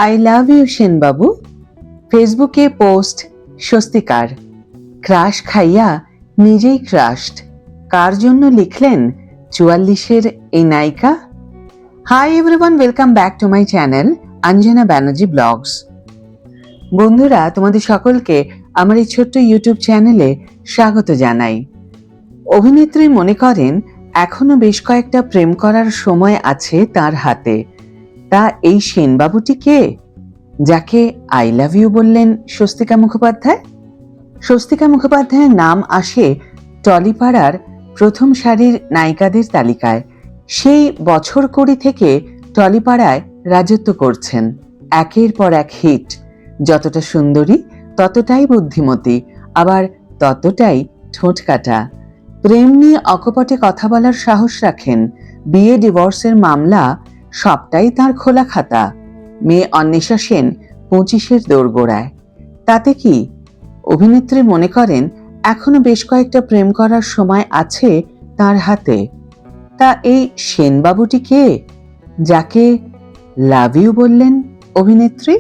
I love you সেনবাবু। ফেসবুকে post স্বস্তিকার। Crush খাইয়া নিজেই ক্রাশড। কার জন্য লিখলেন 44-এর এই নায়িকা? Hi everyone, welcome back to my channel Anjana Banerjee blogs. বন্ধুরা, তোমাদের সকলকে আমার এই ছোট্ট ইউটিউব চ্যানেলে স্বাগত জানাই। অভিনেত্রী মনে করেন এখনো বেশ কয়েকটা প্রেম করার সময় আছে তার হাতে। তা এই সেনবাবুটি কে, যাকে আই লাভ ইউ বললেন স্বস্তিকা মুখোপাধ্যায়? স্বস্তিকা মুখোপাধ্যায়ের নাম আসে টলিপাড়ার প্রথম সারির নায়িকাদের তালিকায়। সেই বছর 20 থেকে টলিপাড়ায় রাজত্ব করছেন। একের পর এক হিট। যতটা সুন্দরী ততটাই বুদ্ধিমতী, আবার ততটাই ঠোঁটকাটা। প্রেম নিয়ে অকপটে কথা বলার সাহস রাখেন। বিয়ে ডিভোর্সের মামলা সবটাই তার খোলা খাতা। মেয়ে অন্বেষা সেন 25-এর দোরগোড়ায়। তাতে কি? অভিনেত্রী মনে করেন এখনো বেশ কয়েকটা প্রেম করার সময় আছে তার হাতে। তা এই সেনবাবুটি কে, যাকে লাভ ইউ বললেন অভিনেত্রী?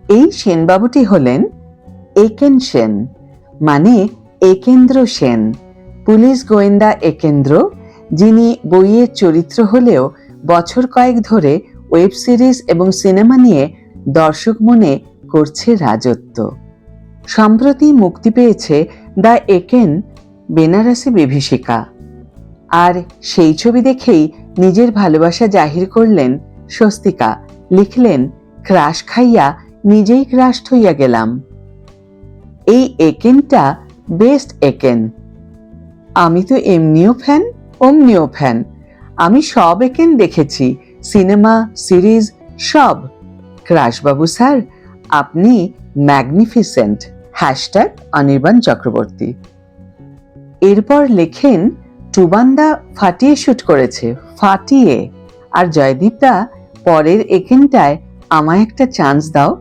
এই সেনবাবুটি হলেন একেন সেন, মানে একেন্দ্র সেন, পুলিশ গোয়েন্দা একেন্দ্র, যিনি বইয়ের চরিত্র হলেও বছর কয়েক ধরে ওয়েব সিরিজ এবং সিনেমা নিয়ে দর্শক মনে করছে রাজত্ব। সম্প্রতি মুক্তি পেয়েছে দ্য একেন বেনারসি বিভীষিকা, আর সেই ছবি দেখেই নিজের ভালোবাসা জাহির করলেন স্বস্তিকা। লিখলেন, ক্রাশ খাইয়া নিজেই ক্রাশড হইয়া গেলাম। এই একেনটা বেস্ট একেন। আমি তো এমনিও ফ্যান, অমনিও ফ্যান। আমি সব একেন দেখেছি, সিনেমা, সিরিজ, সব। ক্রাশবাবু স্যার, আপনি ম্যাগনিফিসেন্ট। হ্যাশট্যাগ অনির্বাণ চক্রবর্তী। এরপর লেখেন, টুবান্দা ফাটিয়ে শুট করেছে, ফাটিয়ে। আর জয়দীপদা, পরের একেনটায় আমায় একটা চান্স দাও।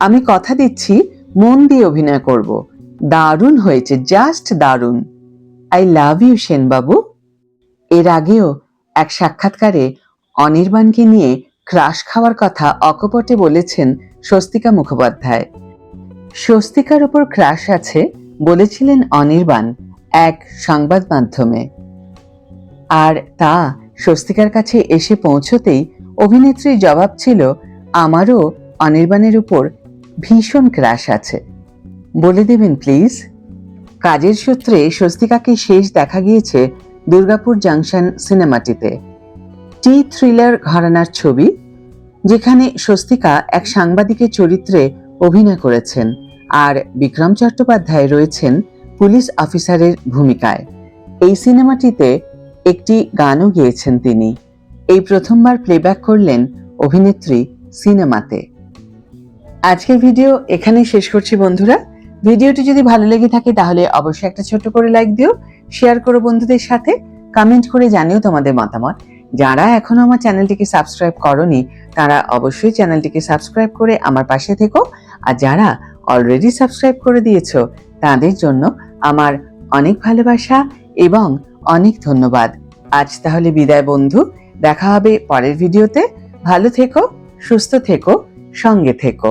আমি কথা দিচ্ছি মন দিয়ে অভিনয় করব। দারুণ হয়েছে, জাস্ট দারুণ। আই লাভ ইউ সেনবাবু। এর আগেও এক সাক্ষাৎকারে অনির্বাণকে নিয়ে ক্রাশ খাওয়ার কথা অকপটে বলেছেন স্বস্তিকা মুখোপাধ্যায়। স্বস্তিকার ওপর ক্রাশ আছে বলেছিলেন অনির্বাণ এক সংবাদ মাধ্যমে। আর তা স্বস্তিকার কাছে এসে পৌঁছতেই অভিনেত্রীর জবাব ছিল, আমারও অনির্বাণের উপর ভীষণ ক্রাশ আছে। বলে দেবেন প্লিজ? কাজের সূত্রে স্বস্তিকাকে শেষ দেখা গিয়েছে দুর্গাপুর জাংশন সিনেমাটিতে। টি থ্রিলার ঘরানার ছবি, যেখানে স্বস্তিকা এক সাংবাদিকের চরিত্রে অভিনয় করেছেন, আর বিক্রম চট্টোপাধ্যায় রয়েছেন পুলিশ অফিসারের ভূমিকায়। এই সিনেমাটিতে একটি গানও গেয়েছেন তিনি। এই প্রথমবার প্লেব্যাক করলেন অভিনেত্রী সিনেমাতে। আজকের ভিডিও এখানেই শেষ করছি বন্ধুরা। ভিডিওটি যদি ভালো লেগে থাকে তাহলে অবশ্যই একটা ছোট্ট করে লাইক দিও, শেয়ার করো বন্ধুদের সাথে, কমেন্ট করে জানিও তোমাদের মতামত। যারা এখনো আমার চ্যানেলটিকে সাবস্ক্রাইব করোনি তারা অবশ্যই চ্যানেলটিকে সাবস্ক্রাইব করে আমার পাশে থেকো, আর যারা অলরেডি সাবস্ক্রাইব করে দিয়েছো তাদের জন্য আমার অনেক ভালোবাসা এবং অনেক ধন্যবাদ। আজ তাহলে বিদায় বন্ধু, দেখা হবে পরের ভিডিওতে। ভালো থেকো, সুস্থ থেকো, সঙ্গে থেকো।